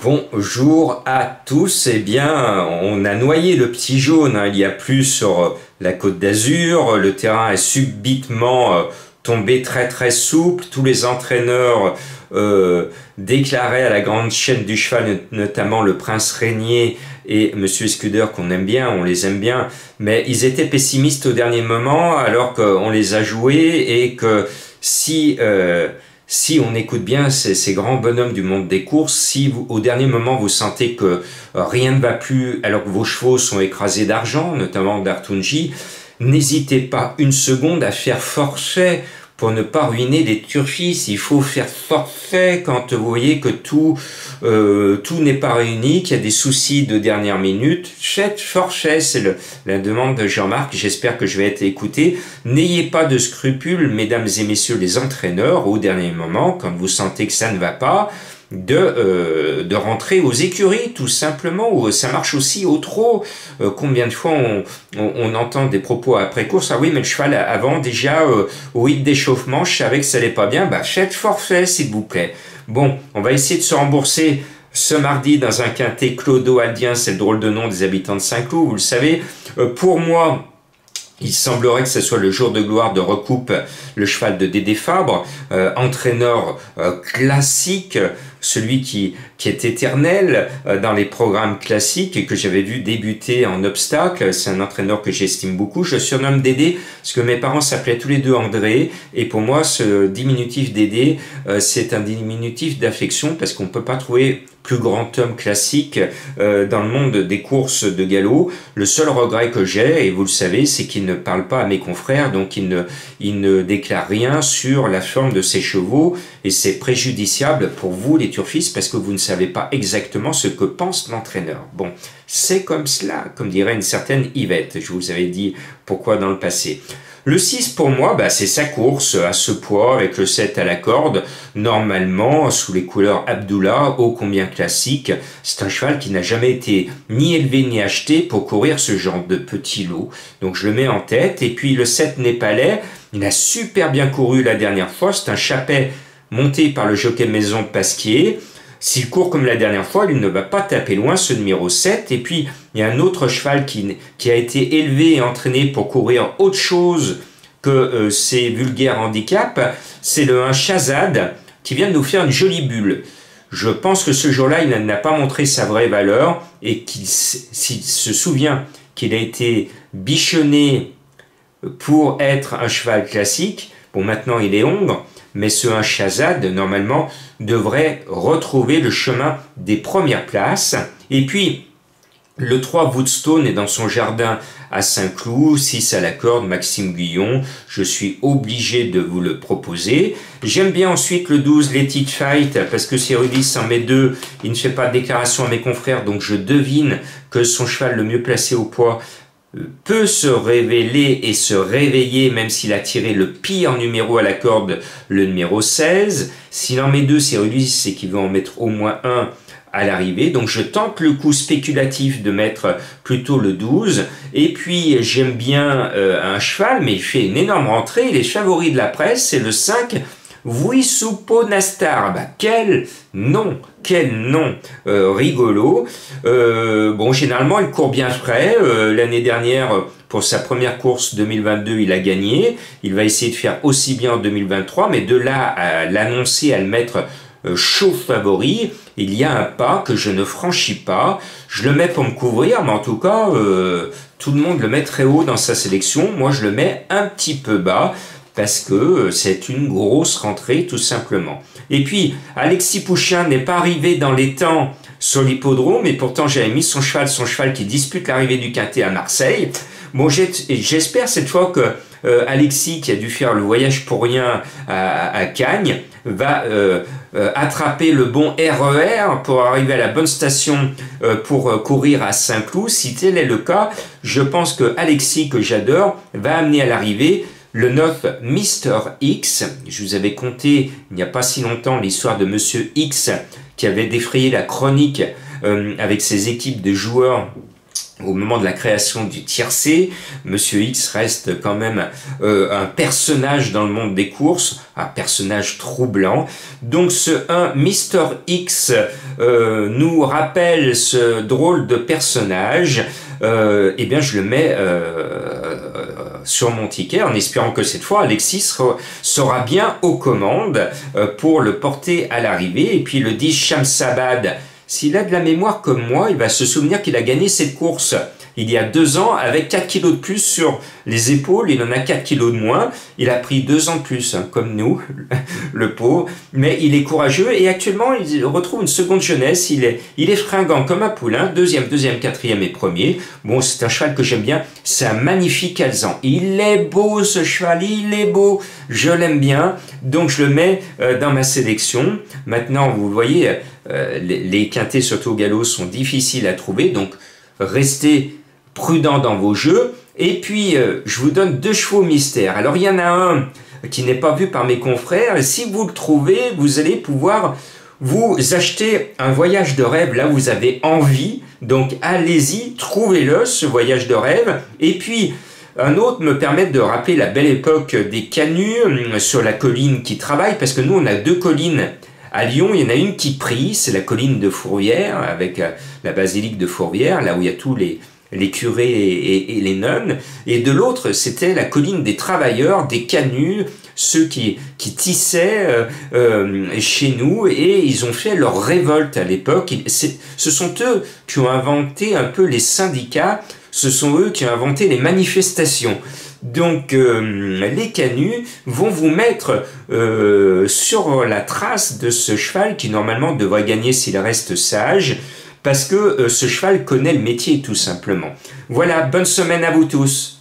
Bonjour à tous. Eh bien, on a noyé le petit jaune. Il y a plus sur la Côte d'Azur. Le terrain est subitement tombé très souple. Tous les entraîneurs déclaraient à la grande chaîne du cheval, notamment le Prince Régnier et Monsieur Scudder, qu'on aime bien, on les aime bien, mais ils étaient pessimistes au dernier moment, alors qu'on les a joués et que si on écoute bien ces grands bonhommes du monde des courses, si vous, au dernier moment vous sentez que rien ne va plus alors que vos chevaux sont écrasés d'argent, notamment d'Artunji, n'hésitez pas une seconde à faire forfait pour ne pas ruiner les turfis. Il faut faire forfait quand vous voyez que tout n'est pas réuni, qu'il y a des soucis de dernière minute. Faites forfait, c'est la demande de Jean-Marc. J'espère que je vais être écouté. N'ayez pas de scrupules, mesdames et messieurs les entraîneurs, au dernier moment, quand vous sentez que ça ne va pas, de rentrer aux écuries, tout simplement, où ça marche aussi au trot. Combien de fois on entend des propos après course, ah oui, mais le cheval avant déjà au hit d'échauffement, je savais que ça allait pas bien, bah faites forfait s'il vous plaît. Bon, on va essayer de se rembourser ce mardi dans un quintet clodo-aldien, c'est le drôle de nom des habitants de Saint-Cloud, vous le savez. Pour moi, il semblerait que ce soit le jour de gloire de Recoupe, le cheval de Dédé Fabre, entraîneur classique, celui qui est éternel dans les programmes classiques et que j'avais vu débuter en obstacle. C'est un entraîneur que j'estime beaucoup. Je surnomme Dédé parce que mes parents s'appelaient tous les deux André, et pour moi ce diminutif Dédé, c'est un diminutif d'affection parce qu'on ne peut pas trouver plus grand homme classique dans le monde des courses de galop. Le seul regret que j'ai, et vous le savez, c'est qu'il ne parle pas à mes confrères, donc il ne déclare rien sur la forme de ses chevaux, et c'est préjudiciable pour vous les turfistes parce que vous ne savez pas exactement ce que pense l'entraîneur. Bon, c'est comme cela, comme dirait une certaine Yvette, je vous avais dit pourquoi dans le passé. Le 6 pour moi, c'est sa course à ce poids avec le 7 à la corde, normalement sous les couleurs Abdullah, ô combien classique. C'est un cheval qui n'a jamais été ni élevé ni acheté pour courir ce genre de petit lot, donc je le mets en tête. Et puis le 7 népalais, il a super bien couru la dernière fois, c'est un chapet monté par le jockey maison Pasquier. S'il court comme la dernière fois, il ne va pas taper loin, ce numéro 7. Et puis, il y a un autre cheval qui a été élevé et entraîné pour courir autre chose que ces vulgaires handicaps. C'est le 1 Shazad qui vient de nous faire une jolie bulle. Je pense que ce jour-là, il n'a pas montré sa vraie valeur et s'il se souvient qu'il a été bichonné pour être un cheval classique, bon, maintenant il est hongre, mais ce 1 Shazad, normalement, devrait retrouver le chemin des premières places. Et puis, le 3 Woodstone est dans son jardin à Saint-Cloud, 6 à la corde, Maxime Guyon. Je suis obligé de vous le proposer. J'aime bien ensuite le 12, Let It Fight, parce que si Rudis en met 2, il ne fait pas de déclaration à mes confrères, donc je devine que son cheval le mieux placé au poids peut se révéler et se réveiller, même s'il a tiré le pire numéro à la corde, le numéro 16. S'il en met 2, c'est Rudis, c'est qu'il veut en mettre au moins un à l'arrivée. Donc je tente le coup spéculatif de mettre plutôt le 12. Et puis j'aime bien un cheval, mais il fait une énorme rentrée. Il est favori de la presse, c'est le 5, Vuisupo Nastar. Quel nom rigolo. Bon, généralement il court bien frais. L'année dernière, pour sa première course 2022, il a gagné. Il va essayer de faire aussi bien en 2023, mais de là à l'annoncer, à le mettre chaud favori, il y a un pas que je ne franchis pas. Je le mets pour me couvrir, mais en tout cas, tout le monde le met très haut dans sa sélection. Moi, je le mets un petit peu bas parce que c'est une grosse rentrée, tout simplement. Et puis, Alexis Pouchin n'est pas arrivé dans les temps sur l'hippodrome, et pourtant j'avais mis son cheval qui dispute l'arrivée du quintet à Marseille. Bon, j'espère cette fois que Alexis, qui a dû faire le voyage pour rien à Cagnes, va attraper le bon RER pour arriver à la bonne station pour courir à Saint-Cloud. Si tel est le cas, je pense que Alexis, que j'adore, va amener à l'arrivée le 9 Mister X. Je vous avais conté il n'y a pas si longtemps l'histoire de Monsieur X qui avait défrayé la chronique avec ses équipes de joueurs au moment de la création du tiercé, Monsieur X reste quand même un personnage dans le monde des courses, un personnage troublant. Donc ce 1 Mr. X nous rappelle ce drôle de personnage. Eh bien je le mets sur mon ticket en espérant que cette fois Alexis sera bien aux commandes pour le porter à l'arrivée. Et puis le 10 Shamsabad, s'il a de la mémoire comme moi, il va se souvenir qu'il a gagné cette course il y a 2 ans avec 4 kilos de plus sur les épaules. Il en a 4 kilos de moins. Il a pris 2 ans de plus, hein, comme nous, le pauvre. Mais il est courageux et actuellement, il retrouve une seconde jeunesse. Il est fringant comme un poulain. Deuxième, quatrième et premier. Bon, c'est un cheval que j'aime bien. C'est un magnifique alezan. Il est beau, ce cheval. Il est beau. Je l'aime bien. Donc, je le mets dans ma sélection. Maintenant, vous voyez, les quintés, surtout au galop, sont difficiles à trouver. Donc, restez prudent dans vos jeux. Et puis, je vous donne 2 chevaux mystères. Alors, il y en a un qui n'est pas vu par mes confrères. Et si vous le trouvez, vous allez pouvoir vous acheter un voyage de rêve. Là, vous avez envie. Donc, allez-y, trouvez-le, ce voyage de rêve. Et puis, un autre me permet de rappeler la belle époque des canuts sur la colline qui travaille. Parce que nous, on a 2 collines. À Lyon, il y en a une qui prie, c'est la colline de Fourvière, avec la basilique de Fourvière, là où il y a tous les curés et les nonnes. Et de l'autre, c'était la colline des travailleurs, des canuts, ceux qui tissaient chez nous, et ils ont fait leur révolte à l'époque. Ce sont eux qui ont inventé un peu les syndicats, ce sont eux qui ont inventé les manifestations. Donc les canuts vont vous mettre sur la trace de ce cheval qui normalement devrait gagner s'il reste sage, parce que ce cheval connaît le métier tout simplement. Voilà, bonne semaine à vous tous.